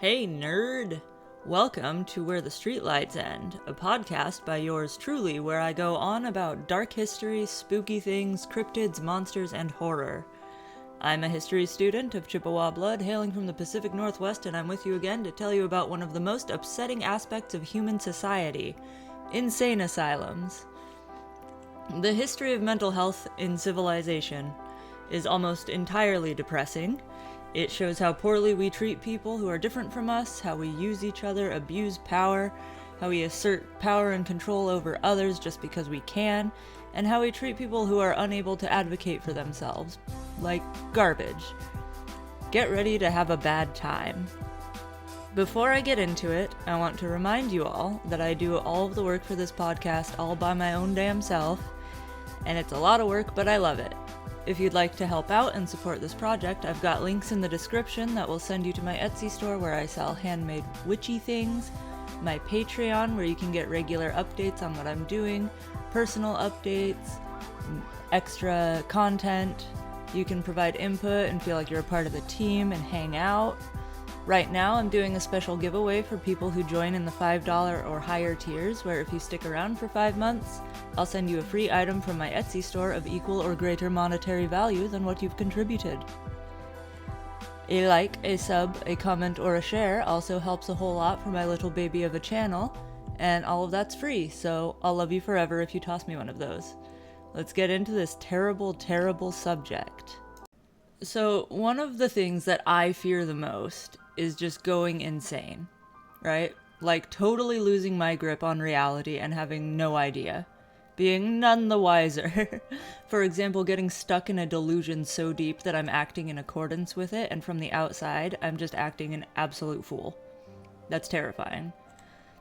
Hey nerd! Welcome to Where the Streetlights End, a podcast by yours truly where I go on about dark history, spooky things, cryptids, monsters, and horror. I'm a history student of Chippewa blood hailing from the Pacific Northwest, and I'm with you again to tell you about one of the most upsetting aspects of human society, insane asylums. The history of mental health in civilization is almost entirely depressing. It shows how poorly we treat people who are different from us, how we use each other, abuse power, how we assert power and control over others just because we can, and how we treat people who are unable to advocate for themselves, like garbage. Get ready to have a bad time. Before I get into it, I want to remind you all that I do all of the work for this podcast all by my own damn self, and it's a lot of work, but I love it. If you'd like to help out and support this project, I've got links in the description that will send you to my Etsy store where I sell handmade witchy things, my Patreon where you can get regular updates on what I'm doing, personal updates, extra content. You can provide input and feel like you're a part of the team and hang out. Right now, I'm doing a special giveaway for people who join in the $5 or higher tiers, where if you stick around for 5 months, I'll send you a free item from my Etsy store of equal or greater monetary value than what you've contributed. A like, a sub, a comment, or a share also helps a whole lot for my little baby of a channel, and all of that's free, so I'll love you forever if you toss me one of those. Let's get into this terrible, terrible subject. So, one of the things that I fear the most is just going insane, right? Like totally losing my grip on reality and having no idea. Being none the wiser. For example, getting stuck in a delusion so deep that I'm acting in accordance with it, and from the outside, I'm just acting an absolute fool. That's terrifying.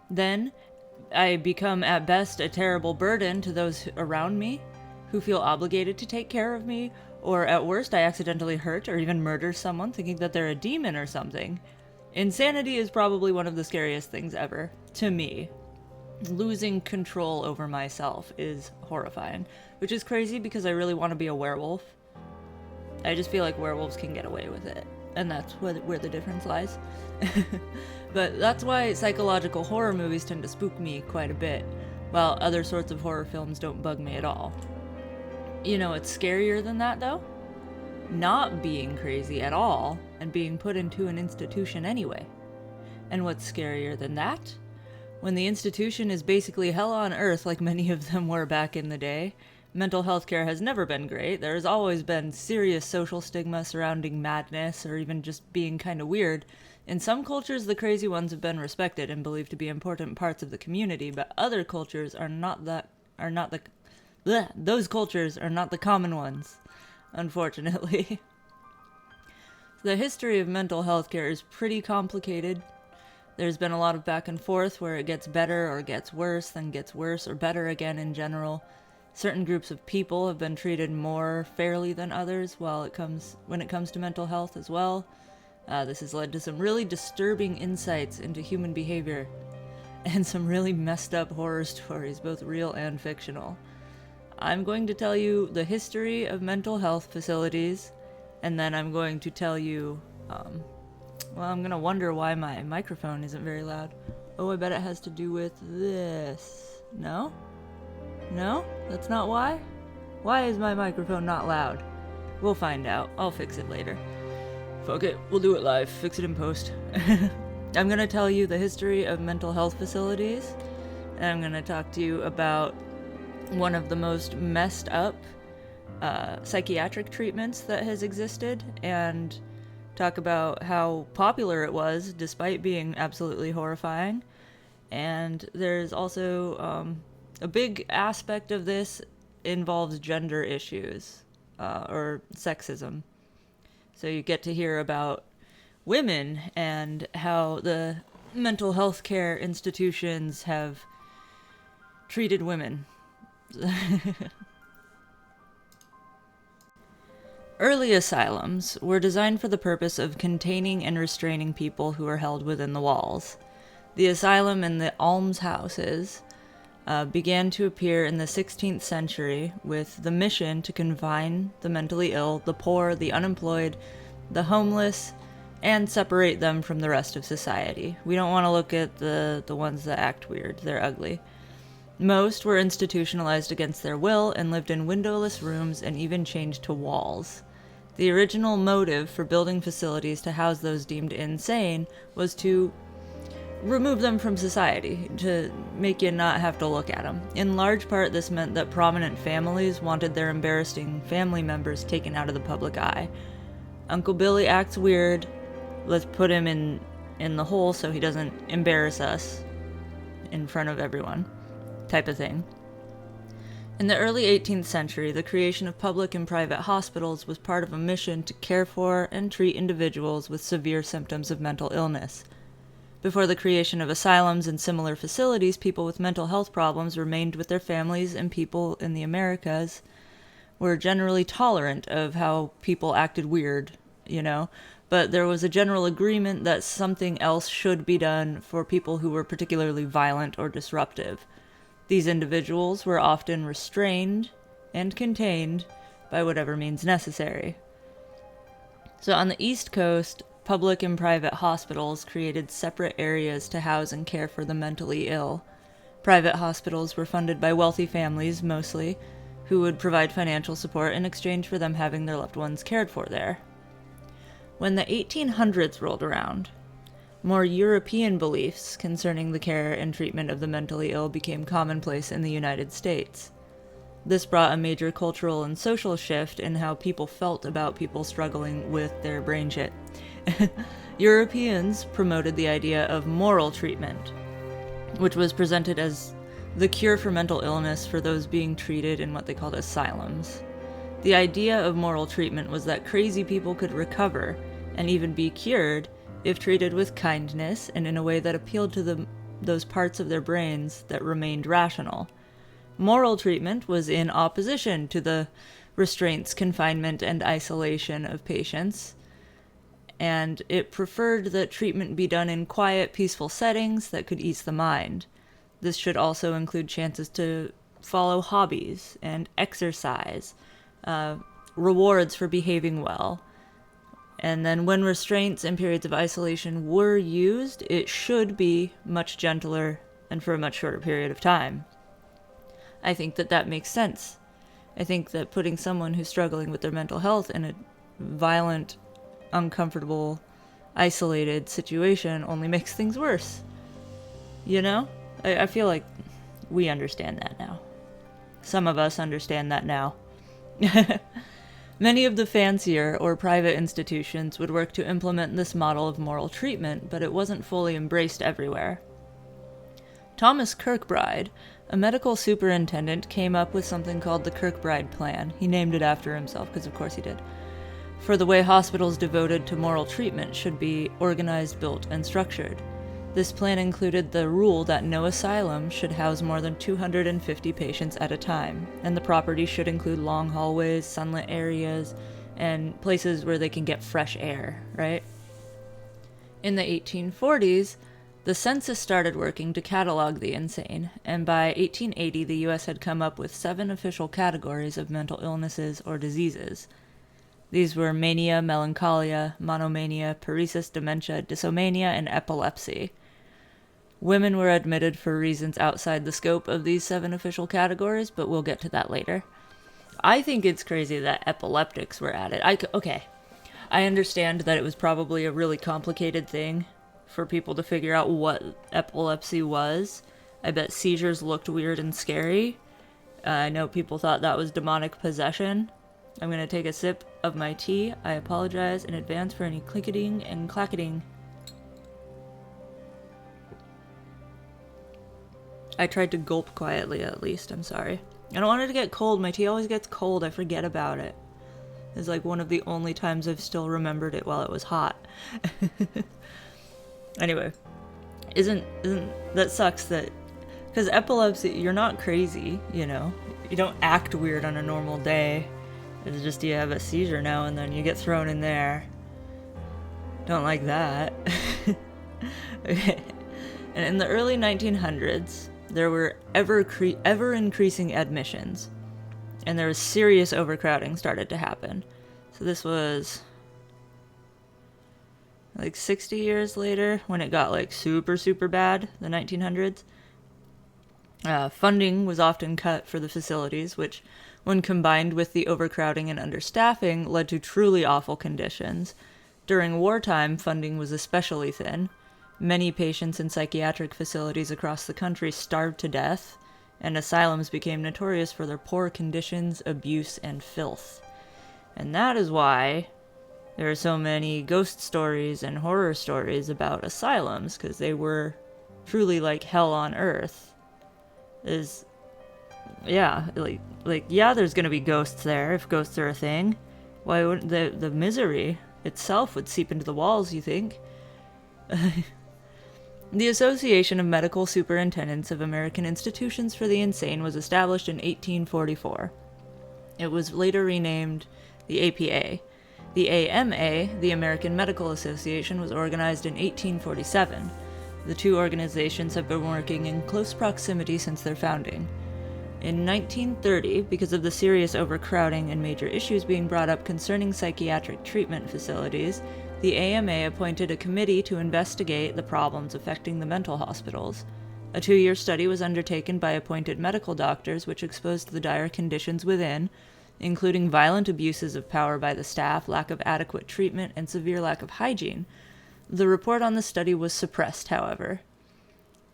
Then, I become at best a terrible burden to those around me, who feel obligated to take care of me, or at worst, I accidentally hurt or even murder someone thinking that they're a demon or something. Insanity is probably one of the scariest things ever, to me. Losing control over myself is horrifying, which is crazy because I really want to be a werewolf. I just feel like werewolves can get away with it, and that's where the difference lies. But that's why psychological horror movies tend to spook me quite a bit, while other sorts of horror films don't bug me at all. You know what's scarier than that, though? Not being crazy at all and being put into an institution anyway. And what's scarier than that? When the institution is basically hell on earth like many of them were back in the day. Mental health care has never been great. There's always been serious social stigma surrounding madness or even just being kind of weird. In some cultures, the crazy ones have been respected and believed to be important parts of the community, but other cultures those cultures are not the common ones, unfortunately. The history of mental health care is pretty complicated. There's been a lot of back and forth where it gets better or gets worse, then gets worse or better again in general. Certain groups of people have been treated more fairly than others when it comes to mental health as well. This has led to some really disturbing insights into human behavior and some really messed up horror stories, both real and fictional. I'm going to tell you the history of mental health facilities, and then I'm going to tell you, I'm going to wonder why my microphone isn't very loud. Oh, I bet it has to do with this. No? No? That's not why? Why is my microphone not loud? We'll find out. I'll fix it later. Fuck it. We'll do it live. Fix it in post. I'm going to tell you the history of mental health facilities, and I'm going to talk to you about one of the most messed up psychiatric treatments that has existed, and talk about how popular it was despite being absolutely horrifying. And there's also a big aspect of this involves gender issues or sexism. So you get to hear about women and how the mental health care institutions have treated women. Early asylums were designed for the purpose of containing and restraining people who were held within the walls. The asylum and the almshouses began to appear in the 16th century with the mission to confine the mentally ill, the poor, the unemployed, the homeless, and separate them from the rest of society. We don't want to look at the ones that act weird. They're ugly. Most were institutionalized against their will and lived in windowless rooms and even chained to walls. The original motive for building facilities to house those deemed insane was to remove them from society, to make you not have to look at them. In large part, this meant that prominent families wanted their embarrassing family members taken out of the public eye. Uncle Billy acts weird. Let's put him in the hole so he doesn't embarrass us in front of everyone, type of thing. In the early 18th century, the creation of public and private hospitals was part of a mission to care for and treat individuals with severe symptoms of mental illness. Before the creation of asylums and similar facilities, people with mental health problems remained with their families, and people in the Americas were generally tolerant of how people acted weird, but there was a general agreement that something else should be done for people who were particularly violent or disruptive. These individuals were often restrained and contained by whatever means necessary. So on the East Coast, public and private hospitals created separate areas to house and care for the mentally ill. Private hospitals were funded by wealthy families, mostly, who would provide financial support in exchange for them having their loved ones cared for there. When the 1800s rolled around, more European beliefs concerning the care and treatment of the mentally ill became commonplace in the United States. This brought a major cultural and social shift in how people felt about people struggling with their brain shit. Europeans promoted the idea of moral treatment, which was presented as the cure for mental illness for those being treated in what they called asylums. The idea of moral treatment was that crazy people could recover and even be cured if treated with kindness and in a way that appealed to those parts of their brains that remained rational. Moral treatment was in opposition to the restraints, confinement, and isolation of patients, and it preferred that treatment be done in quiet, peaceful settings that could ease the mind. This should also include chances to follow hobbies and exercise, rewards for behaving well. And then when restraints and periods of isolation were used, it should be much gentler and for a much shorter period of time. I think that makes sense. I think that putting someone who's struggling with their mental health in a violent, uncomfortable, isolated situation only makes things worse. I feel like we understand that now. Some of us understand that now. Many of the fancier or private institutions would work to implement this model of moral treatment, but it wasn't fully embraced everywhere. Thomas Kirkbride, a medical superintendent, came up with something called the Kirkbride Plan. He named it after himself, because of course he did. For the way hospitals devoted to moral treatment should be organized, built, and structured. This plan included the rule that no asylum should house more than 250 patients at a time, and the property should include long hallways, sunlit areas, and places where they can get fresh air, right? In the 1840s, the census started working to catalog the insane, and by 1880 the U.S. had come up with 7 official categories of mental illnesses or diseases. These were mania, melancholia, monomania, paresis, dementia, dysomania, and epilepsy. Women were admitted for reasons outside the scope of these 7 official categories, but we'll get to that later. I think it's crazy that epileptics were added. I understand that it was probably a really complicated thing for people to figure out what epilepsy was. I bet seizures looked weird and scary. I know people thought that was demonic possession. I'm going to take a sip of my tea. I apologize in advance for any clicketing and clacketing. I tried to gulp quietly, at least. I'm sorry. I don't want it to get cold. My tea always gets cold. I forget about it. It's like one of the only times I've still remembered it while it was hot. Anyway, isn't that sucks that... Because epilepsy, you're not crazy, You don't act weird on a normal day. It's just you have a seizure now and then you get thrown in there. Don't like that. Okay. And in the early 1900s, there were ever increasing admissions, and there was serious overcrowding started to happen. So this was like 60 years later, when it got like super, super bad, the 1900s, funding was often cut for the facilities, which, when combined with the overcrowding and understaffing, led to truly awful conditions. During wartime, funding was especially thin. Many patients in psychiatric facilities across the country starved to death, and asylums became notorious for their poor conditions, abuse, and filth. And that is why there are so many ghost stories and horror stories about asylums, because they were truly like hell on earth. There's gonna be ghosts there if ghosts are a thing. Why wouldn't the misery itself would seep into the walls, you think? The Association of Medical Superintendents of American Institutions for the Insane was established in 1844. It was later renamed the APA. The AMA, the American Medical Association, was organized in 1847. The two organizations have been working in close proximity since their founding. In 1930, because of the serious overcrowding and major issues being brought up concerning psychiatric treatment facilities, the AMA appointed a committee to investigate the problems affecting the mental hospitals. A 2-year study was undertaken by appointed medical doctors which exposed the dire conditions within, including violent abuses of power by the staff, lack of adequate treatment, and severe lack of hygiene. The report on the study was suppressed, however.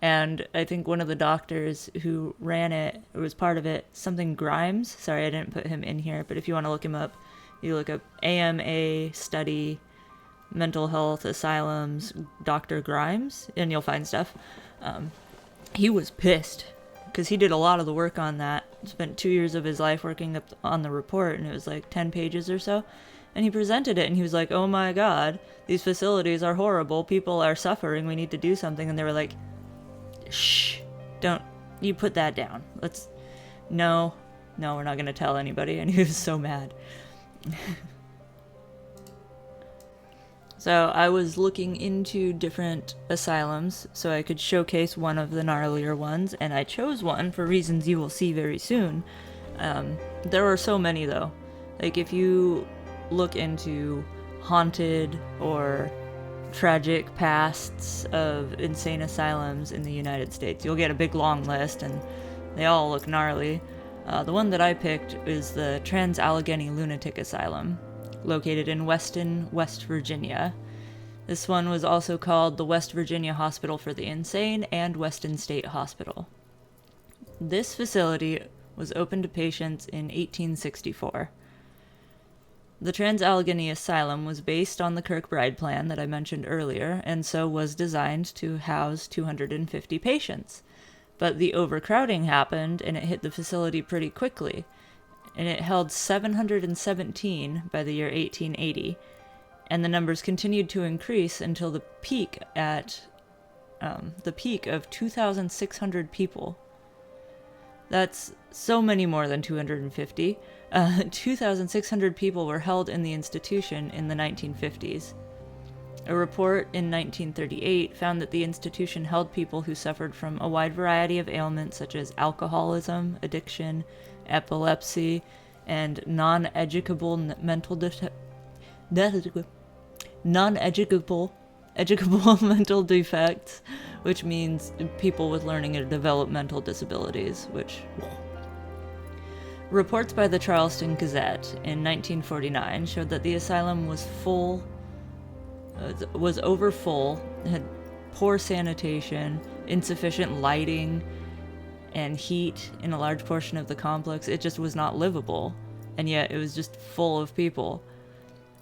And I think one of the doctors who ran it, or was part of it, something Grimes, sorry I didn't put him in here, but if you want to look him up, you look up AMA study, mental health, asylums, Dr. Grimes, and you'll find stuff. He was pissed, because he did a lot of the work on that, spent 2 years of his life working up on the report, and it was like 10 pages or so. And he presented it, and he was like, oh my god, these facilities are horrible, people are suffering, we need to do something. And they were like, shh, don't, you put that down. No, we're not going to tell anybody. And he was so mad. So I was looking into different asylums so I could showcase one of the gnarlier ones, and I chose one for reasons you will see very soon. There are so many, though. Like, if you look into haunted or tragic pasts of insane asylums in the United States, you'll get a big long list, and they all look gnarly. The one that I picked is the Trans-Allegheny Lunatic Asylum, located in Weston, West Virginia. This one was also called the West Virginia Hospital for the Insane and Weston State Hospital. This facility was opened to patients in 1864. The Trans-Allegheny Asylum was based on the Kirkbride plan that I mentioned earlier, and so was designed to house 250 patients. But the overcrowding happened, and it hit the facility pretty quickly, and it held 717 by the year 1880, and the numbers continued to increase until the peak of 2,600 people. That's so many more than 250. 2,600 people were held in the institution in the 1950s. A report in 1938 found that the institution held people who suffered from a wide variety of ailments such as alcoholism, addiction, epilepsy, and non-educable mental defects, which means people with learning and developmental disabilities, which... Reports by the Charleston Gazette in 1949 showed that the asylum was overfull, had poor sanitation, insufficient lighting, and heat in a large portion of the complex. It just was not livable, and yet it was just full of people.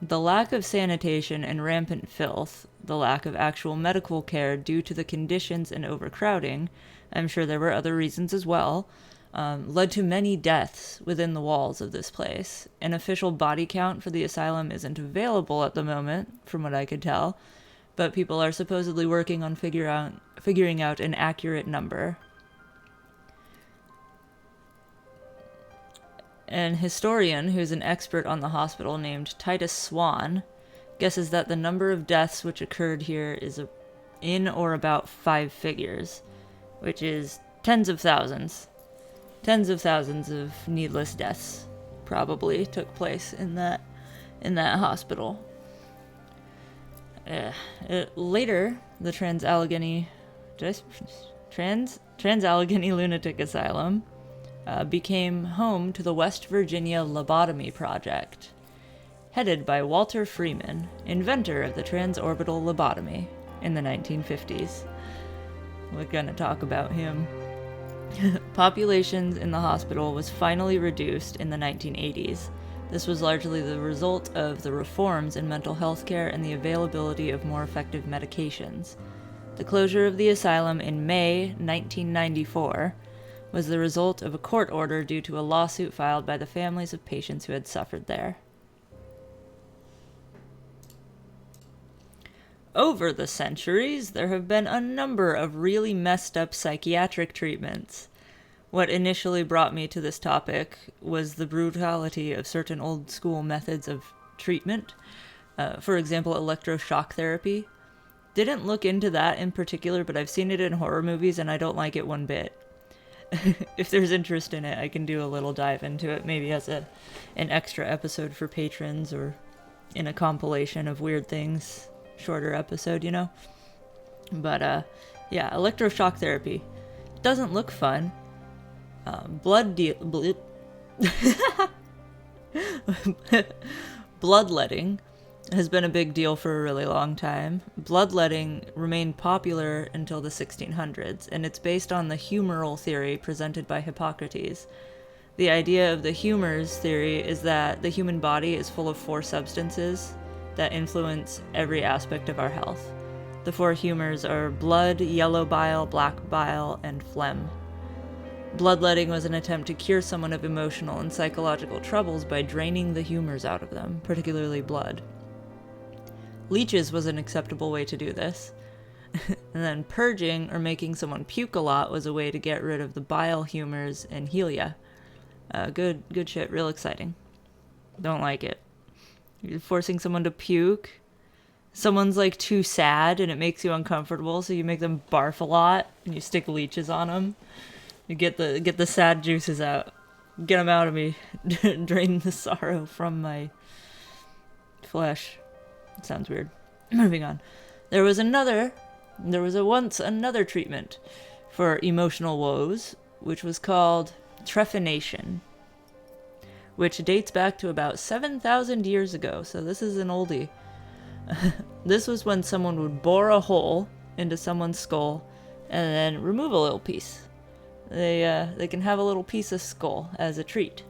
The lack of sanitation and rampant filth, the lack of actual medical care due to the conditions and overcrowding, I'm sure there were other reasons as well, led to many deaths within the walls of this place. An official body count for the asylum isn't available at the moment, from what I could tell, but people are supposedly working on figuring out an accurate number. An historian who's an expert on the hospital named Titus Swan guesses that the number of deaths which occurred here is in or about 5 figures, which is tens of thousands. Tens of thousands of needless deaths probably took place in that hospital. Later, the Trans-Allegheny Lunatic Asylum became home to the West Virginia Lobotomy Project, headed by Walter Freeman, inventor of the transorbital lobotomy in the 1950s. We're going to talk about him. Populations in the hospital was finally reduced in the 1980s. This was largely the result of the reforms in mental health care and the availability of more effective medications. The closure of the asylum in May 1994 was the result of a court order due to a lawsuit filed by the families of patients who had suffered there. Over the centuries, there have been a number of really messed up psychiatric treatments. What initially brought me to this topic was the brutality of certain old school methods of treatment. For example, electroshock therapy. Didn't look into that in particular, but I've seen it in horror movies and I don't like it one bit. If there's interest in it, I can do a little dive into it, maybe as an extra episode for patrons or in a compilation of weird things. Shorter episode, you know? But, yeah, electroshock therapy. Doesn't look fun. Bloodletting has been a big deal for a really long time. Bloodletting remained popular until the 1600s, and it's based on the humoral theory presented by Hippocrates. The idea of the humors theory is that the human body is full of 4 substances that influence every aspect of our health. The 4 humors are blood, yellow bile, black bile, and phlegm. Bloodletting was an attempt to cure someone of emotional and psychological troubles by draining the humors out of them, particularly blood. Leeches was an acceptable way to do this. And then purging or making someone puke a lot was a way to get rid of the bile humors and heal ya. Good shit, real exciting. Don't like it. You're forcing someone to puke. Someone's like too sad and it makes you uncomfortable, so you make them barf a lot and you stick leeches on them. You get the sad juices out. Get them out of me. Drain the sorrow from my flesh. It sounds weird. Moving on. There was once another treatment for emotional woes, which was called trephination, which dates back to about 7,000 years ago, so this is an oldie. This was when someone would bore a hole into someone's skull and then remove a little piece. They can have a little piece of skull as a treat.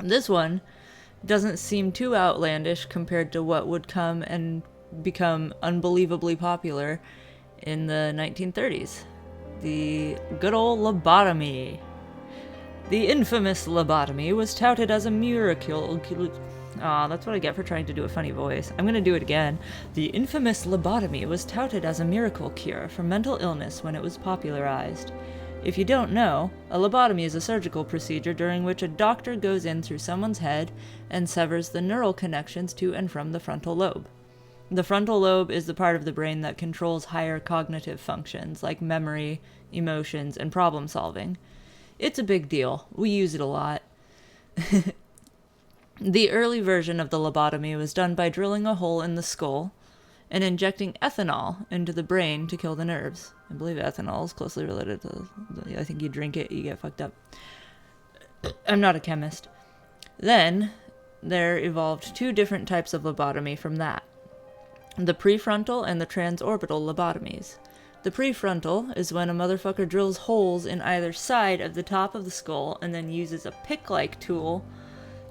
This one doesn't seem too outlandish compared to what would come and become unbelievably popular in the 1930s. The good old lobotomy. The infamous lobotomy was touted as a miracle. That's what I get for trying to do a funny voice. I'm gonna do it again. The infamous lobotomy was touted as a miracle cure for mental illness when it was popularized. If you don't know, a lobotomy is a surgical procedure during which a doctor goes in through someone's head and severs the neural connections to and from the frontal lobe. The frontal lobe is the part of the brain that controls higher cognitive functions like memory, emotions, and problem solving. It's a big deal. We use it a lot. The early version of the lobotomy was done by drilling a hole in the skull and injecting ethanol into the brain to kill the nerves. I believe ethanol is closely related to, I think you drink it, you get fucked up. I'm not a chemist. Then, there evolved 2 different types of lobotomy from that. The prefrontal and the transorbital lobotomies. The prefrontal is when a motherfucker drills holes in either side of the top of the skull and then uses a pick-like tool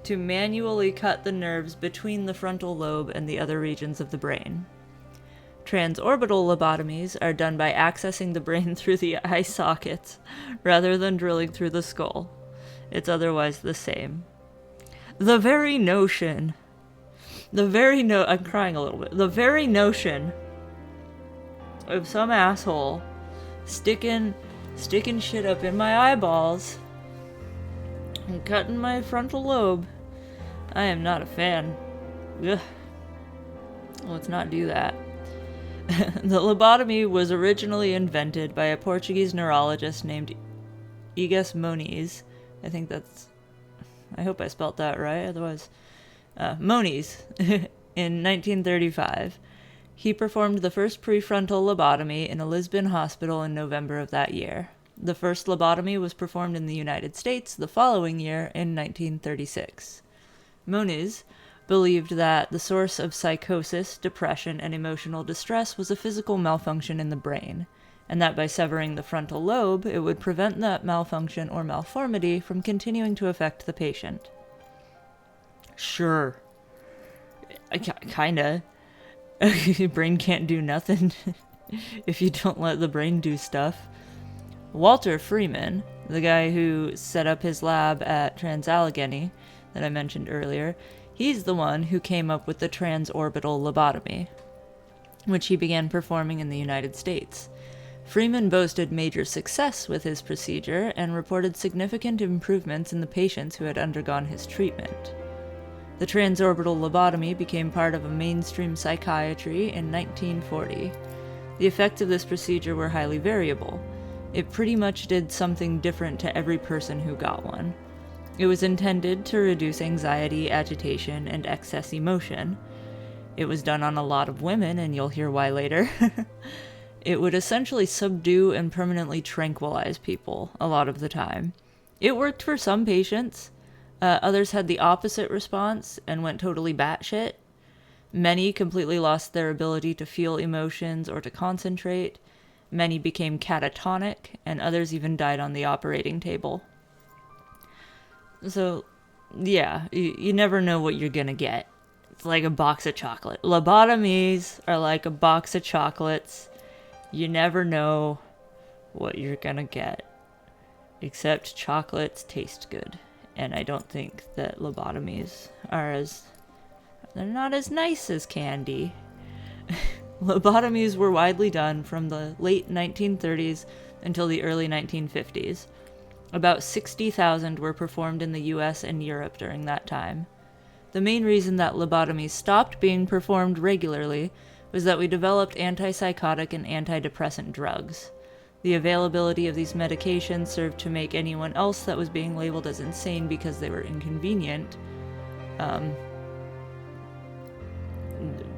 to manually cut the nerves between the frontal lobe and the other regions of the brain. Transorbital lobotomies are done by accessing the brain through the eye sockets rather than drilling through the skull. It's otherwise the same. I'm crying a little bit. The very notion of some asshole sticking shit up in my eyeballs and cutting my frontal lobe, I am not a fan. Ugh. Let's not do that. The lobotomy was originally invented by a Portuguese neurologist named Egas Moniz. I hope I spelt that right, otherwise. Moniz, in 1935. He performed the first prefrontal lobotomy in a Lisbon hospital in November of that year. The first lobotomy was performed in the United States the following year in 1936. Moniz believed that the source of psychosis, depression, and emotional distress was a physical malfunction in the brain, and that by severing the frontal lobe, it would prevent that malfunction or malformity from continuing to affect the patient. Sure. Kinda. Your brain can't do nothing if you don't let the brain do stuff. Walter Freeman, the guy who set up his lab at Transallegheny that I mentioned earlier, he's the one who came up with the transorbital lobotomy, which he began performing in the United States. Freeman boasted major success with his procedure and reported significant improvements in the patients who had undergone his treatment. The transorbital lobotomy became part of a mainstream psychiatry in 1940. The effects of this procedure were highly variable. It pretty much did something different to every person who got one. It was intended to reduce anxiety, agitation, and excess emotion. It was done on a lot of women, and you'll hear why later. It would essentially subdue and permanently tranquilize people a lot of the time. It worked for some patients. Others had the opposite response and went totally batshit. Many completely lost their ability to feel emotions or to concentrate. Many became catatonic, and others even died on the operating table. So, yeah, you never know what you're gonna get. It's like a box of chocolate. Lobotomies are like a box of chocolates. You never know what you're gonna get. Except chocolates taste good. And I don't think that lobotomies they're not as nice as candy. Lobotomies were widely done from the late 1930s until the early 1950s. About 60,000 were performed in the US and Europe during that time. The main reason that lobotomies stopped being performed regularly was that we developed antipsychotic and antidepressant drugs. The availability of these medications served to make anyone else that was being labeled as insane because they were inconvenient.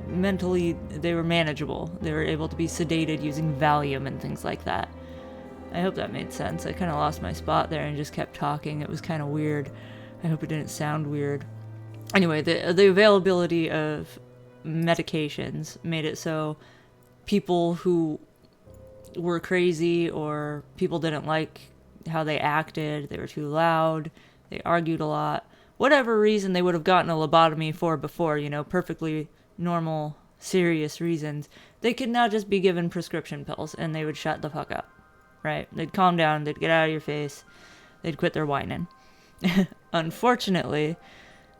Mentally, they were manageable. They were able to be sedated using Valium and things like that. I hope that made sense. I kind of lost my spot there and just kept talking. It was kind of weird. I hope it didn't sound weird. Anyway, the availability of medications made it so people who were crazy or people didn't like how they acted, they were too loud, they argued a lot, whatever reason they would have gotten a lobotomy for before, perfectly normal, serious reasons, they could now just be given prescription pills and they would shut the fuck up, right? They'd calm down, they'd get out of your face, they'd quit their whining. Unfortunately,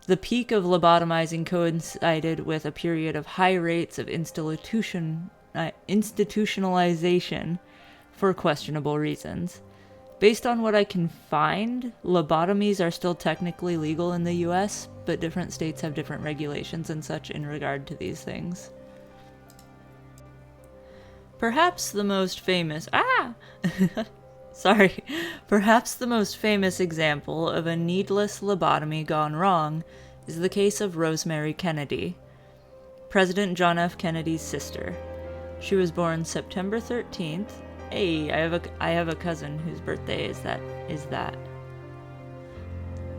the peak of lobotomizing coincided with a period of high rates of institutionalization for questionable reasons. Based on what I can find, lobotomies are still technically legal in the US, but different states have different regulations and such in regard to these things. Perhaps the most famous Perhaps the most famous example of a needless lobotomy gone wrong is the case of Rosemary Kennedy, President John F. Kennedy's sister. She was born September 13th. Hey, I have a cousin whose birthday is that.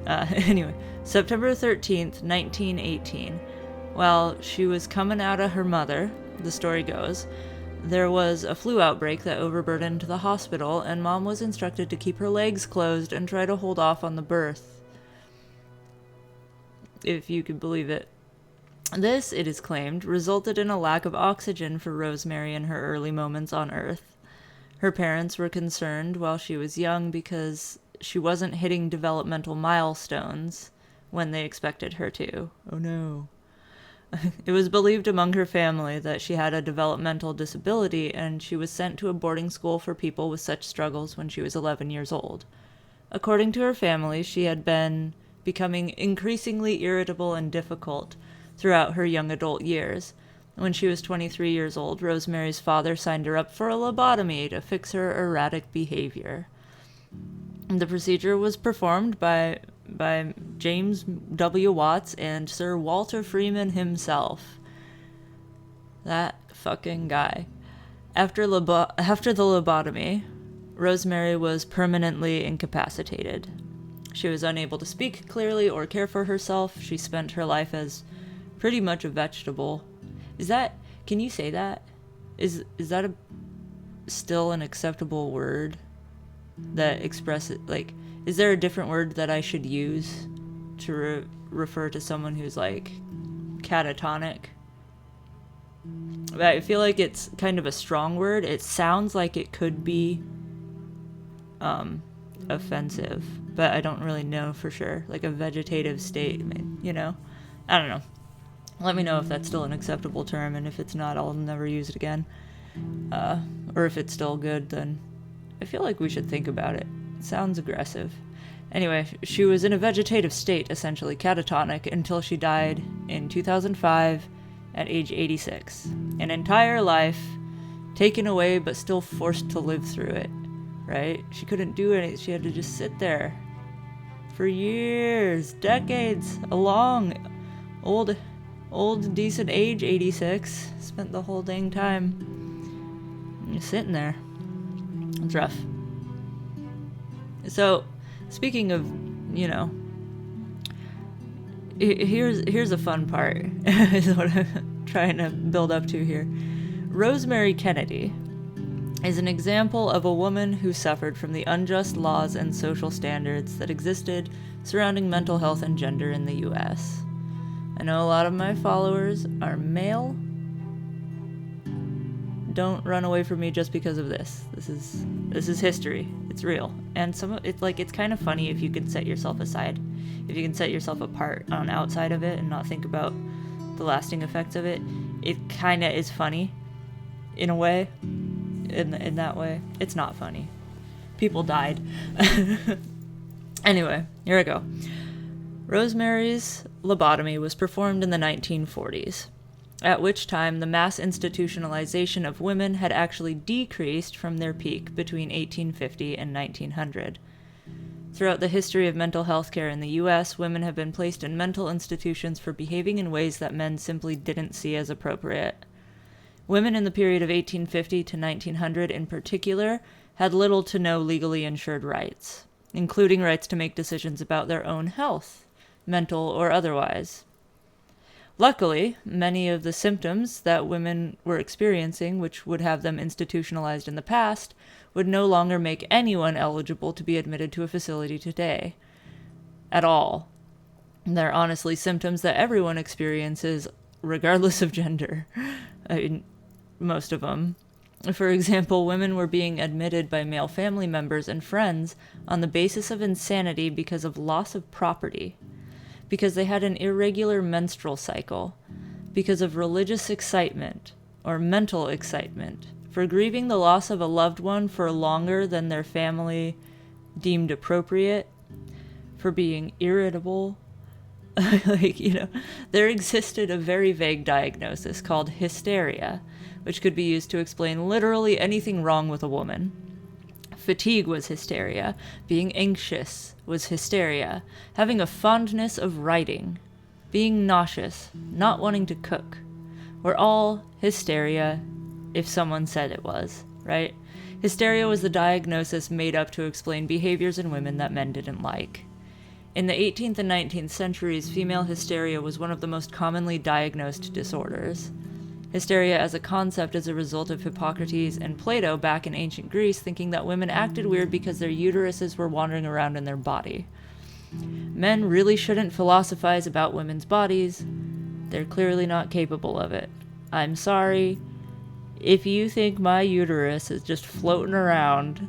Anyway, September 13th, 1918. While she was coming out of her mother, the story goes, there was a flu outbreak that overburdened the hospital, and Mom was instructed to keep her legs closed and try to hold off on the birth. If you could believe it. This, it is claimed, resulted in a lack of oxygen for Rosemary in her early moments on Earth. Her parents were concerned while she was young because she wasn't hitting developmental milestones when they expected her to. Oh no. It was believed among her family that she had a developmental disability, and she was sent to a boarding school for people with such struggles when she was 11 years old. According to her family, she had been becoming increasingly irritable and difficult throughout her young adult years. When she was 23 years old, Rosemary's father signed her up for a lobotomy to fix her erratic behavior. The procedure was performed by James W. Watts and Sir Walter Freeman himself. That fucking guy. After the lobotomy, Rosemary was permanently incapacitated. She was unable to speak clearly or care for herself. She spent her life as pretty much a vegetable. Can you say that? Is that still an acceptable word that expresses, like, is there a different word that I should use to refer to someone who's, like, catatonic? But I feel like it's kind of a strong word. It sounds like it could be offensive, but I don't really know for sure. Like a vegetative state, I mean, I don't know. Let me know if that's still an acceptable term, and if it's not, I'll never use it again. Or if it's still good, then I feel like we should think about it. It sounds aggressive. Anyway, she was in a vegetative state, essentially catatonic, until she died in 2005 at age 86. An entire life taken away, but still forced to live through it, right? She couldn't do anything. She had to just sit there for years, decades, a long, old, decent age, 86. Spent the whole dang time just sitting there. It's rough. So, speaking of, here's a fun part, is what I'm trying to build up to here. Rosemary Kennedy is an example of a woman who suffered from the unjust laws and social standards that existed surrounding mental health and gender in the U.S. I know a lot of my followers are male. Don't run away from me just because of this. This is history. It's real. And it's kind of funny if you can set yourself aside. If you can set yourself apart on outside of it and not think about the lasting effects of it. It kind of is funny in a way. In that way. It's not funny. People died. Anyway, here I go. Rosemary's lobotomy was performed in the 1940s, at which time the mass institutionalization of women had actually decreased from their peak between 1850 and 1900. Throughout the history of mental health care in the U.S., women have been placed in mental institutions for behaving in ways that men simply didn't see as appropriate. Women in the period of 1850 to 1900 in particular had little to no legally ensured rights, including rights to make decisions about their own health, mental or otherwise. Luckily, many of the symptoms that women were experiencing, which would have them institutionalized in the past, would no longer make anyone eligible to be admitted to a facility today. At all. They're honestly symptoms that everyone experiences, regardless of gender. Most of them. For example, women were being admitted by male family members and friends on the basis of insanity because of loss of property, because they had an irregular menstrual cycle, because of religious excitement or mental excitement, for grieving the loss of a loved one for longer than their family deemed appropriate, for being irritable. There existed a very vague diagnosis called hysteria, which could be used to explain literally anything wrong with a woman. Fatigue was hysteria. Being anxious was hysteria. Having a fondness of writing. Being nauseous. Not wanting to cook. Were all hysteria if someone said it was, right? Hysteria was the diagnosis made up to explain behaviors in women that men didn't like. In the 18th and 19th centuries, female hysteria was one of the most commonly diagnosed disorders. Hysteria as a concept is a result of Hippocrates and Plato back in ancient Greece thinking that women acted weird because their uteruses were wandering around in their body. Men really shouldn't philosophize about women's bodies. They're clearly not capable of it. I'm sorry. If you think my uterus is just floating around,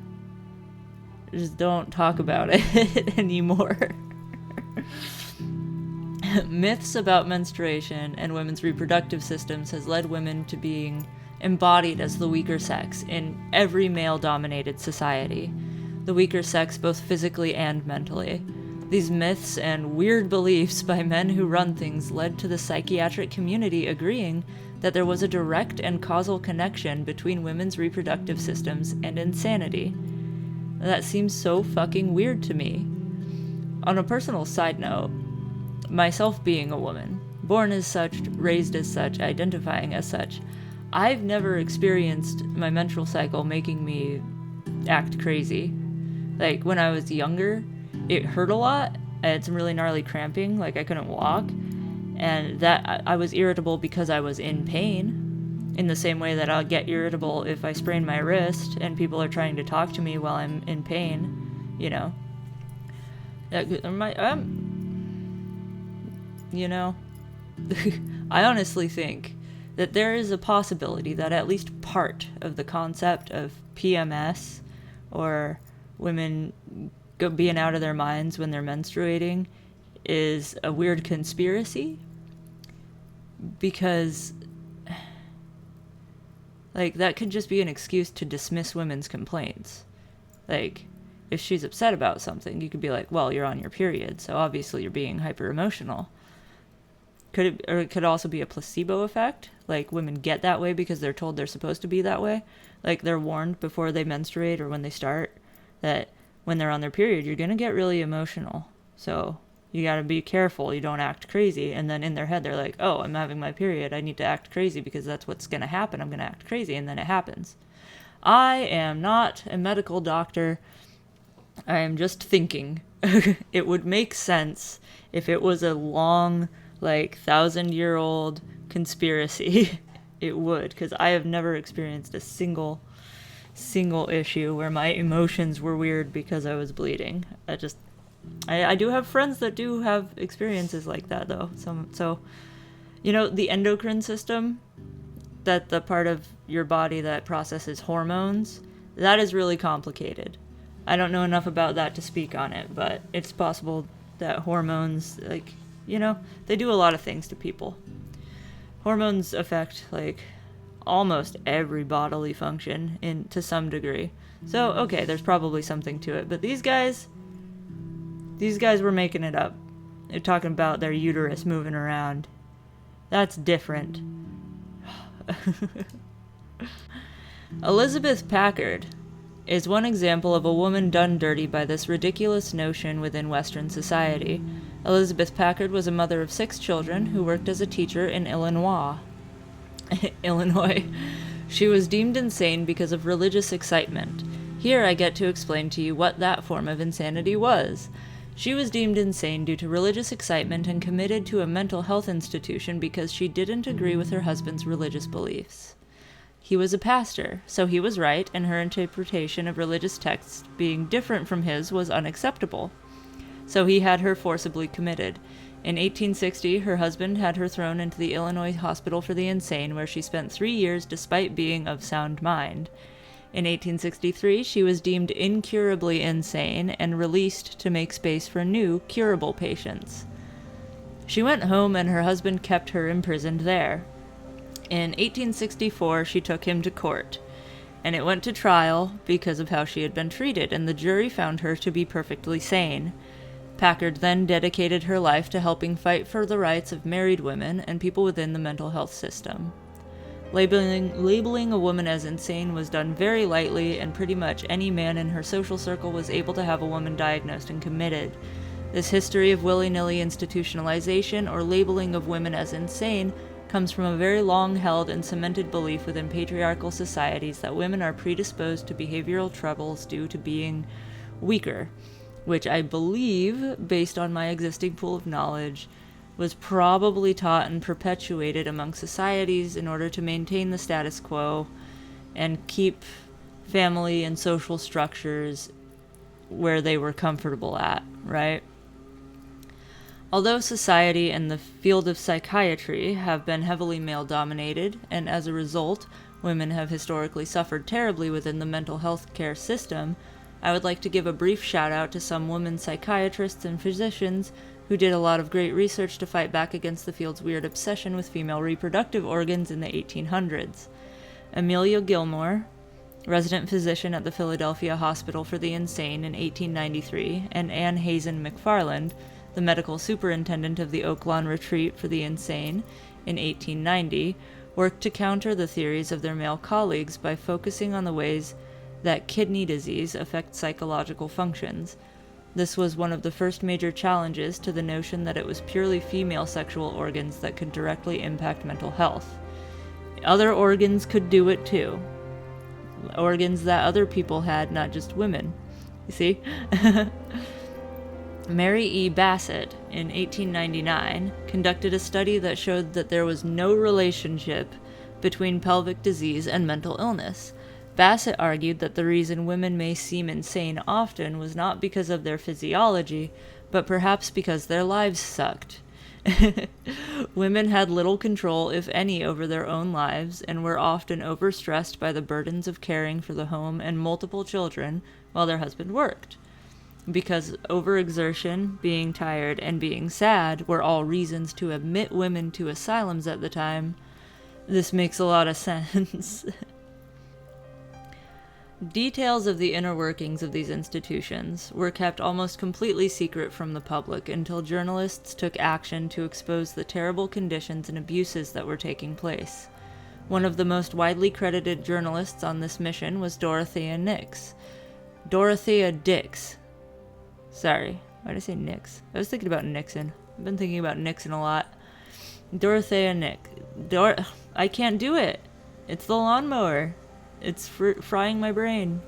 just don't talk about it anymore. Myths about menstruation and women's reproductive systems has led women to being embodied as the weaker sex in every male-dominated society. The weaker sex both physically and mentally. These myths and weird beliefs by men who run things led to the psychiatric community agreeing that there was a direct and causal connection between women's reproductive systems and insanity. That seems so fucking weird to me. On a personal side note, myself being a woman, born as such, raised as such, identifying as such, I've never experienced my menstrual cycle making me act crazy. Like, when I was younger, it hurt a lot. I had some really gnarly cramping, like I couldn't walk. And that I was irritable because I was in pain, in the same way that I'll get irritable if I sprain my wrist and people are trying to talk to me while I'm in pain, you know. I honestly think that there is a possibility that at least part of the concept of PMS, or women being out of their minds when they're menstruating, is a weird conspiracy, because like that could just be an excuse to dismiss women's complaints. Like, if she's upset about something, you could be like, well, you're on your period, so obviously you're being hyper emotional. It could also be a placebo effect, like women get that way because they're told they're supposed to be that way. Like, they're warned before they menstruate or when they start that when they're on their period, you're gonna get really emotional, so you gotta be careful you don't act crazy. And then in their head, they're like, oh, I'm having my period, I need to act crazy because that's what's gonna happen. I'm gonna act crazy, and then it happens. I am not a medical doctor. I am just thinking. It would make sense if it was a long, like, 1,000-year-old conspiracy. It would, because I have never experienced a single issue where my emotions were weird because I was bleeding. I do have friends that do have experiences like that, though. So, the endocrine system, that the part of your body that processes hormones, that is really complicated. I don't know enough about that to speak on it, but it's possible that hormones, like, they do a lot of things to people. Hormones affect, like, almost every bodily function to some degree. So, okay, there's probably something to it. But these guys were making it up. They're talking about their uterus moving around. That's different. Elizabeth Packard is one example of a woman done dirty by this ridiculous notion within Western society. Elizabeth Packard was a mother of 6 children who worked as a teacher in Illinois. She was deemed insane because of religious excitement. Here I get to explain to you what that form of insanity was. She was deemed insane due to religious excitement and committed to a mental health institution because she didn't agree with her husband's religious beliefs. He was a pastor, so he was right, and her interpretation of religious texts being different from his was unacceptable. So he had her forcibly committed. In 1860, her husband had her thrown into the Illinois Hospital for the Insane, where she spent 3 years despite being of sound mind. In 1863, she was deemed incurably insane and released to make space for new, curable patients. She went home and her husband kept her imprisoned there. In 1864, she took him to court, and it went to trial because of how she had been treated, and the jury found her to be perfectly sane. Packard then dedicated her life to helping fight for the rights of married women and people within the mental health system. Labeling a woman as insane was done very lightly, and pretty much any man in her social circle was able to have a woman diagnosed and committed. This history of willy-nilly institutionalization or labeling of women as insane comes from a very long-held and cemented belief within patriarchal societies that women are predisposed to behavioral troubles due to being weaker, which I believe, based on my existing pool of knowledge, was probably taught and perpetuated among societies in order to maintain the status quo and keep family and social structures where they were comfortable at, right? Although society and the field of psychiatry have been heavily male-dominated, and as a result, women have historically suffered terribly within the mental health care system, I would like to give a brief shout-out to some women psychiatrists and physicians who did a lot of great research to fight back against the field's weird obsession with female reproductive organs in the 1800s. Amelia Gilmore, resident physician at the Philadelphia Hospital for the Insane in 1893, and Anne Hazen McFarland, the medical superintendent of the Oak Lawn Retreat for the Insane in 1890, worked to counter the theories of their male colleagues by focusing on the ways that kidney disease affects psychological functions. This was one of the first major challenges to the notion that it was purely female sexual organs that could directly impact mental health. Other organs could do it too. Organs that other people had, not just women. You see? Mary E. Bassett, in 1899, conducted a study that showed that there was no relationship between pelvic disease and mental illness. Bassett argued that the reason women may seem insane often was not because of their physiology, but perhaps because their lives sucked. Women had little control, if any, over their own lives, and were often overstressed by the burdens of caring for the home and multiple children while their husband worked. Because overexertion, being tired, and being sad were all reasons to admit women to asylums at the time, this makes a lot of sense. Details of the inner workings of these institutions were kept almost completely secret from the public until journalists took action to expose the terrible conditions and abuses that were taking place. One of the most widely credited journalists on this mission was Dorothea Dix. Sorry, why did I say Nix? I was thinking about Nixon. I've been thinking about Nixon a lot. Dorothea I can't do it. It's the lawnmower. It's frying my brain.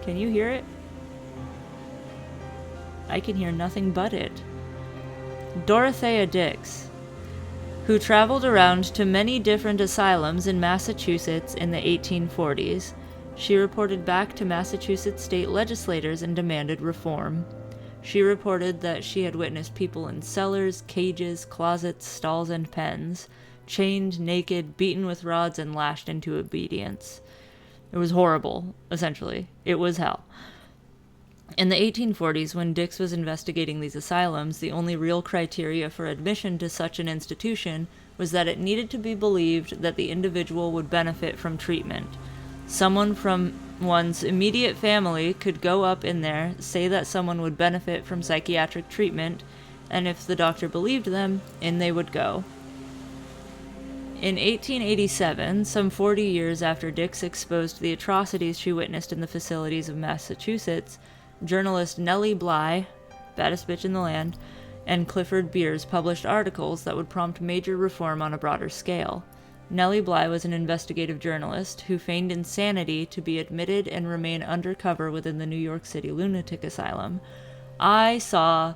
Can you hear it? I can hear nothing but it. Dorothea Dix, who traveled around to many different asylums in Massachusetts in the 1840s, she reported back to Massachusetts state legislators and demanded reform. She reported that she had witnessed people in cellars, cages, closets, stalls, and pens, chained, naked, beaten with rods, and lashed into obedience. It was horrible, essentially. It was hell. In the 1840s, when Dix was investigating these asylums, the only real criteria for admission to such an institution was that it needed to be believed that the individual would benefit from treatment. Someone from one's immediate family could go up in there, say that someone would benefit from psychiatric treatment, and if the doctor believed them, in they would go. In 1887, some 40 years after Dix exposed the atrocities she witnessed in the facilities of Massachusetts, journalist Nellie Bly, baddest bitch in the land, and Clifford Beers published articles that would prompt major reform on a broader scale. Nellie Bly was an investigative journalist who feigned insanity to be admitted and remain undercover within the New York City lunatic asylum. I saw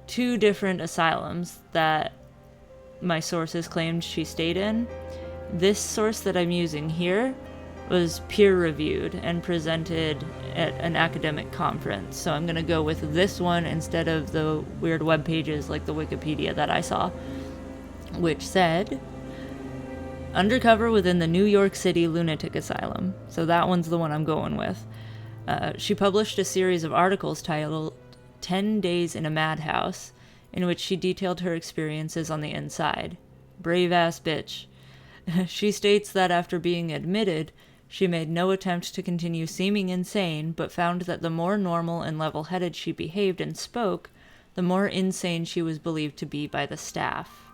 2 different asylums that my sources claimed she stayed in. This source that I'm using here was peer-reviewed and presented at an academic conference, so I'm going to go with this one instead of the weird web pages like the Wikipedia that I saw, which said undercover within the New York City lunatic asylum. So that one's the one I'm going with. She published a series of articles titled 10 Days in a Madhouse, in which she detailed her experiences on the inside. Brave-ass bitch. She states that after being admitted, she made no attempt to continue seeming insane, but found that the more normal and level-headed she behaved and spoke, the more insane she was believed to be by the staff.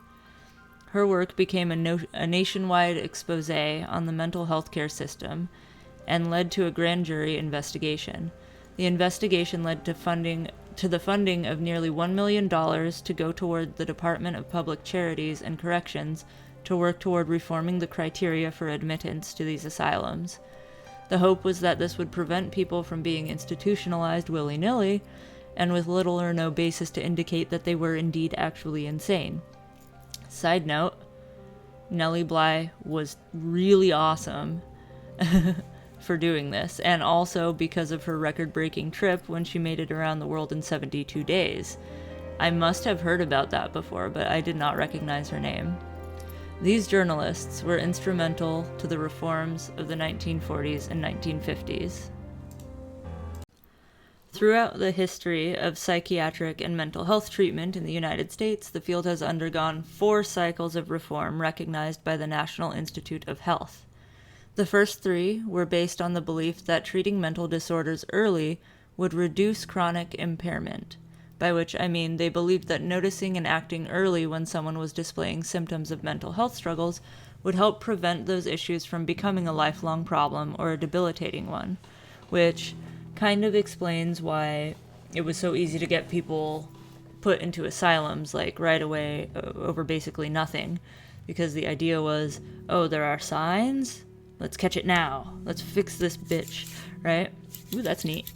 Her work became a nationwide expose on the mental health care system and led to a grand jury investigation. The investigation led to the funding of nearly $1 million to go toward the Department of Public Charities and Corrections to work toward reforming the criteria for admittance to these asylums. The hope was that this would prevent people from being institutionalized willy-nilly and with little or no basis to indicate that they were indeed actually insane. Side note, Nellie Bly was really awesome for doing this, and also because of her record-breaking trip when she made it around the world in 72 days. I must have heard about that before, but I did not recognize her name. These journalists were instrumental to the reforms of the 1940s and 1950s. Throughout the history of psychiatric and mental health treatment in the United States, the field has undergone 4 cycles of reform recognized by the National Institute of Health. The first 3 were based on the belief that treating mental disorders early would reduce chronic impairment, by which I mean they believed that noticing and acting early when someone was displaying symptoms of mental health struggles would help prevent those issues from becoming a lifelong problem or a debilitating one, which kind of explains why it was so easy to get people put into asylums like right away over basically nothing. because the idea was, oh, there are signs? Let's catch it now. Let's fix this bitch, right? Ooh, that's neat.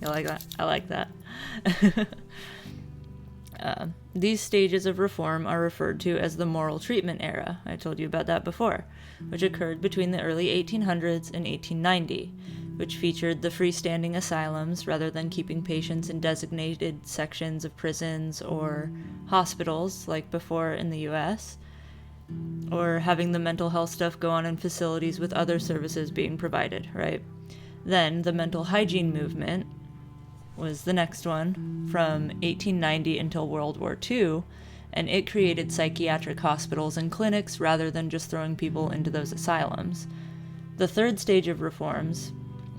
You like that? I like that. These stages of reform are referred to as the moral treatment era. I told you about that before, which occurred between the early 1800s and 1890, which featured the freestanding asylums rather than keeping patients in designated sections of prisons or hospitals like before in the US, or having the mental health stuff go on in facilities with other services being provided, right? Then the mental hygiene movement was the next one from 1890 until World War II, and it created psychiatric hospitals and clinics rather than just throwing people into those asylums. The third stage of reforms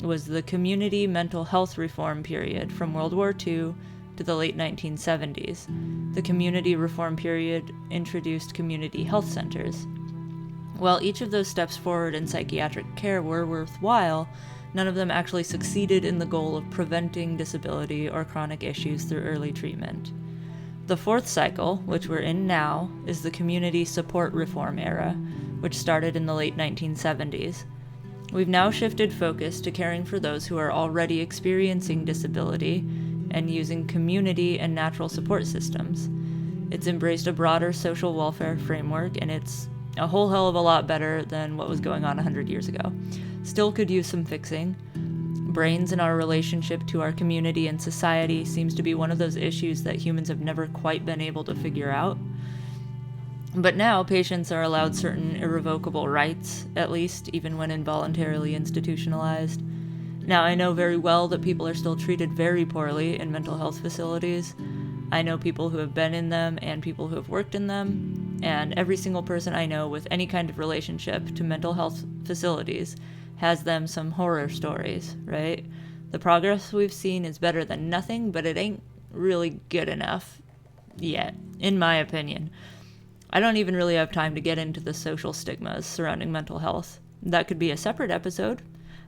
was the community mental health reform period from World War II to the late 1970s. The community reform period introduced community health centers. While each of those steps forward in psychiatric care were worthwhile, none of them actually succeeded in the goal of preventing disability or chronic issues through early treatment. The fourth cycle, which we're in now, is the community support reform era, which started in the late 1970s. We've now shifted focus to caring for those who are already experiencing disability and using community and natural support systems. It's embraced a broader social welfare framework, and it's a whole hell of a lot better than what was going on 100 years ago. Still could use some fixing. Brains and our relationship to our community and society seems to be one of those issues that humans have never quite been able to figure out. But now patients are allowed certain irrevocable rights, at least, even when involuntarily institutionalized. Now, I know very well that people are still treated very poorly in mental health facilities. I know people who have been in them and people who have worked in them, and every single person I know with any kind of relationship to mental health facilities has them some horror stories, right? The progress we've seen is better than nothing, but it ain't really good enough yet, in my opinion. I don't even really have time to get into the social stigmas surrounding mental health. That could be a separate episode.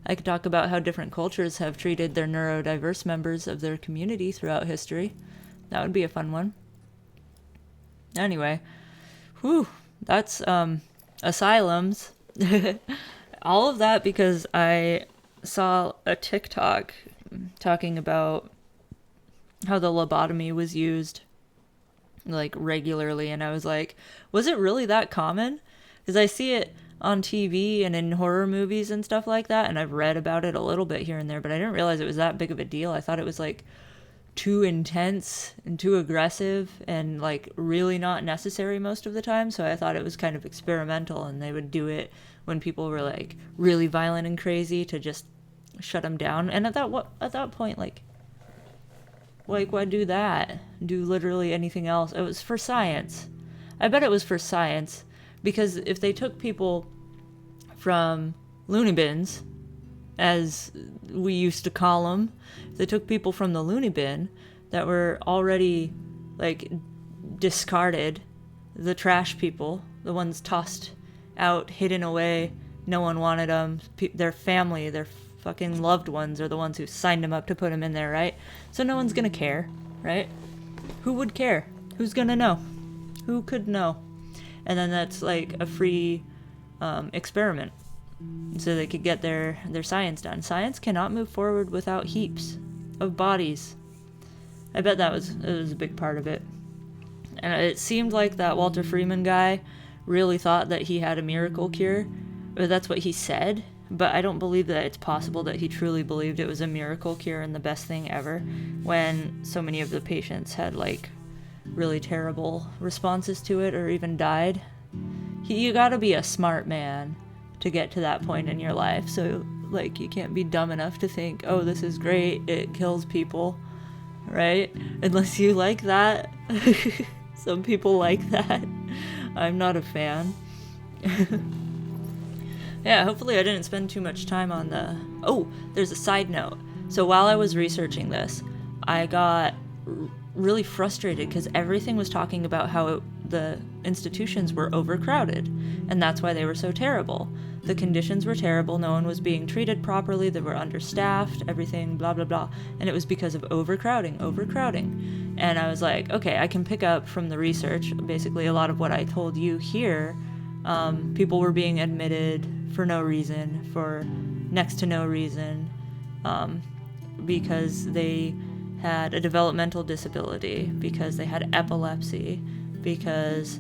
I could talk about how different cultures have treated their neurodiverse members of their community throughout history. That would be a fun one. Anyway, that's asylums. All of that because I saw a TikTok talking about how the lobotomy was used like regularly, and I was like, was it really that common? Because I see it on TV and in horror movies and stuff like that, and I've read about it a little bit here and there, but I didn't realize it was that big of a deal. I thought it was like too intense and too aggressive and like really not necessary most of the time, so I thought it was kind of experimental and they would do it when people were like really violent and crazy to just shut them down. And at that point, like why do that? Do literally anything else? It was for science. I bet it was for science, because if they took people from loony bins, as we used to call them, if they took people from the loony bin that were already like discarded, the trash people, the ones tossed out, hidden away, no one wanted them, their family, their fucking loved ones are the ones who signed them up to put them in there, right? So no one's gonna care, right? Who would care? Who's gonna know? Who could know? And then that's like a free experiment, so they could get their science done. Science cannot move forward without heaps of bodies. I bet it was a big part of it. And it seemed like that Walter Freeman guy really thought that he had a miracle cure. Or that's what he said, but I don't believe that it's possible that he truly believed it was a miracle cure and the best thing ever, when so many of the patients had like really terrible responses to it or even died. You gotta be a smart man to get to that point in your life, so like you can't be dumb enough to think, oh, this is great, it kills people, right? Unless you like that. Some people like that. I'm not a fan. Yeah, hopefully I didn't spend too much time on the... Oh, there's a side note. So while I was researching this, I got really frustrated because everything was talking about how the institutions were overcrowded, and that's why they were so terrible. the conditions were terrible, no one was being treated properly, they were understaffed, everything, blah, blah, blah. And it was because of overcrowding. And I was like, okay, I can pick up from the research, basically a lot of what I told you here. People were being admitted for no reason, for next to no reason, because they had a developmental disability, because they had epilepsy, because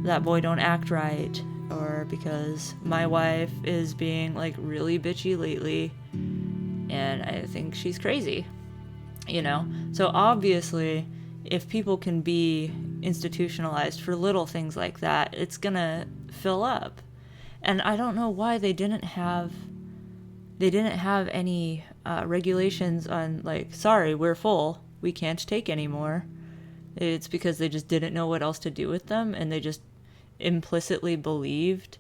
that boy don't act right, or because my wife is being like really bitchy lately and I think she's crazy, you know? So obviously, if people can be institutionalized for little things like that, it's gonna fill up. And I don't know why they didn't have any regulations on, like, sorry, we're full, we can't take any more. It's because they just didn't know what else to do with them, and they just implicitly believed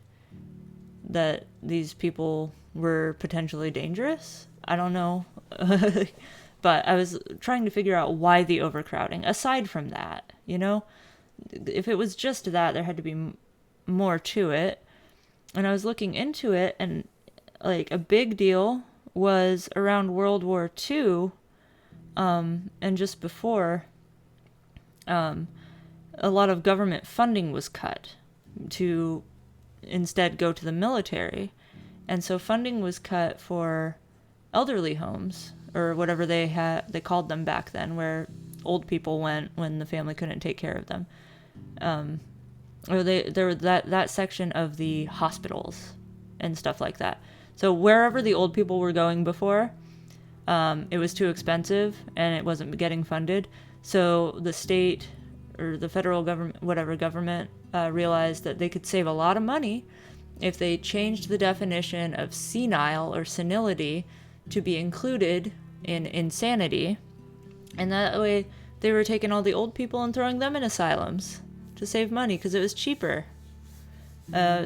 that these people were potentially dangerous. I don't know. But I was trying to figure out why the overcrowding, aside from that, you know? If it was just that, there had to be more to it. And I was looking into it, and like a big deal was around World War II, and just before, a lot of government funding was cut to instead go to the military. And so funding was cut for elderly homes, or whatever they called them back then, where old people went when the family couldn't take care of them. Or there was that section of the hospitals and stuff like that. So wherever the old people were going before, it was too expensive and it wasn't getting funded. So the state or the federal government, whatever government, realized that they could save a lot of money if they changed the definition of senile or senility to be included in insanity. And that way they were taking all the old people and throwing them in asylums to save money because it was cheaper.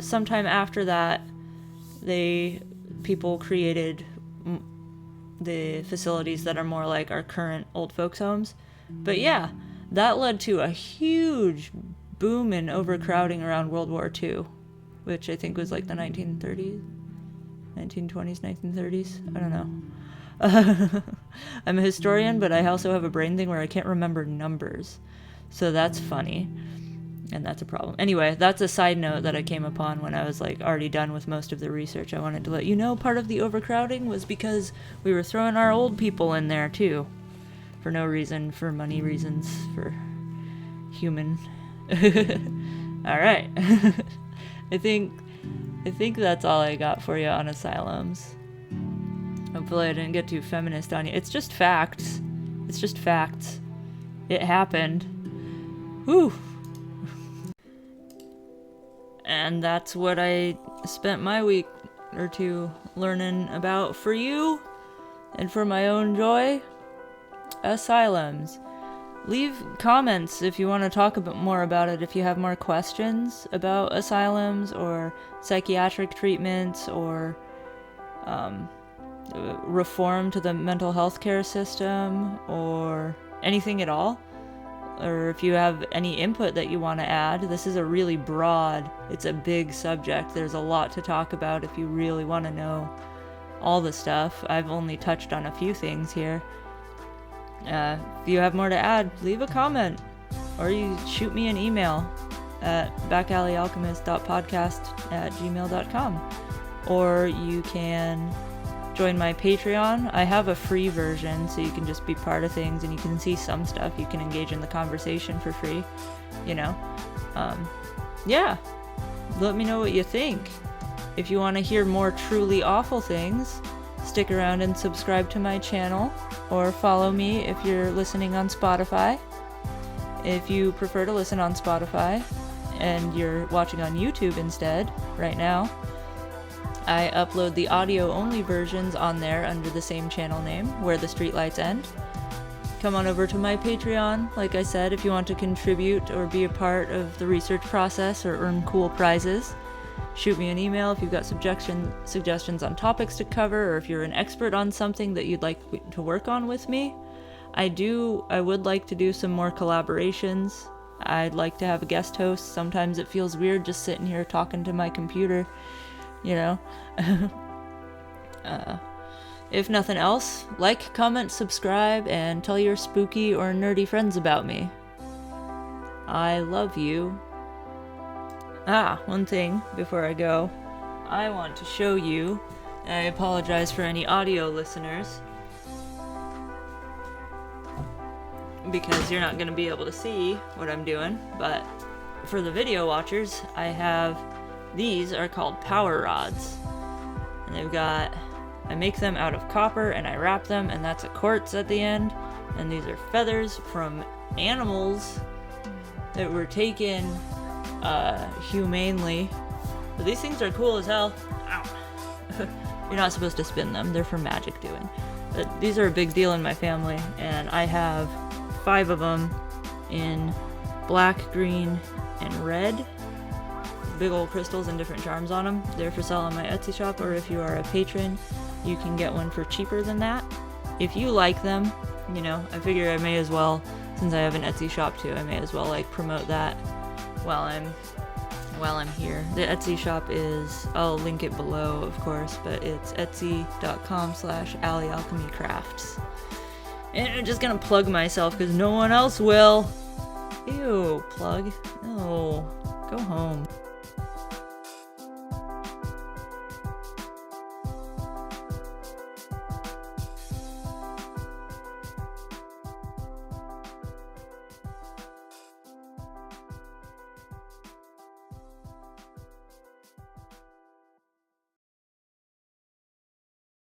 Sometime after that, people created the facilities that are more like our current old folks' homes. But yeah, that led to a huge boom in overcrowding around World War II, which I think was like the 1930s, 1920s, 1930s. I don't know. I'm a historian, but I also have a brain thing where I can't remember numbers. So that's funny. And that's a problem. Anyway, that's a side note that I came upon when I was like already done with most of the research. I wanted to let you know part of the overcrowding was because we were throwing our old people in there too. For no reason, for money reasons, for human. Alright. I think that's all I got for you on asylums. Hopefully I didn't get too feminist on you. It's just facts. It happened. Whew. And that's what I spent my week or two learning about for you and for my own joy. Asylums. Leave comments if you want to talk a bit more about it, if you have more questions about asylums or psychiatric treatments or reform to the mental health care system or anything at all. Or if you have any input that you want to add. This is a really broad, it's a big subject. There's a lot to talk about if you really want to know all the stuff. I've only touched on a few things here. If you have more to add, leave a comment. Or you shoot me an email at backalleyalchemist.podcast@gmail.com. Or you can join my Patreon. I have a free version, so you can just be part of things and you can see some stuff. You can engage in the conversation for free, you know. Yeah, let me know what you think. If you want to hear more truly awful things, stick around and subscribe to my channel, or follow me if you're listening on Spotify. If you prefer to listen on Spotify and you're watching on YouTube instead right now, I upload the audio-only versions on there under the same channel name, Where the Streetlights End. Come on over to my Patreon, like I said, if you want to contribute or be a part of the research process or earn cool prizes. Shoot me an email if you've got suggestions on topics to cover, or if you're an expert on something that you'd like to work on with me. I would like to do some more collaborations. I'd like to have a guest host. Sometimes it feels weird just sitting here talking to my computer you know? If nothing else, like, comment, subscribe, and tell your spooky or nerdy friends about me. I love you. One thing before I go. I want to show you, and I apologize for any audio listeners, because you're not going to be able to see what I'm doing, but for the video watchers, these are called power rods, and I make them out of copper and I wrap them, and that's a quartz at the end, and these are feathers from animals that were taken humanely. But these things are cool as hell. Ow. You're not supposed to spin them, they're for magic doing. But these are a big deal in my family, and I have 5 of them in black, green, and red. Big old crystals and different charms on them. They're for sale on my Etsy shop, or if you are a patron, you can get one for cheaper than that. If you like them, I figure I may as well, since I have an Etsy shop too, I may as well promote that while I'm here. The Etsy shop I'll link it below, of course, but it's etsy.com/alleyalchemycrafts. And I'm just gonna plug myself because no one else will. Ew, plug. No, go home.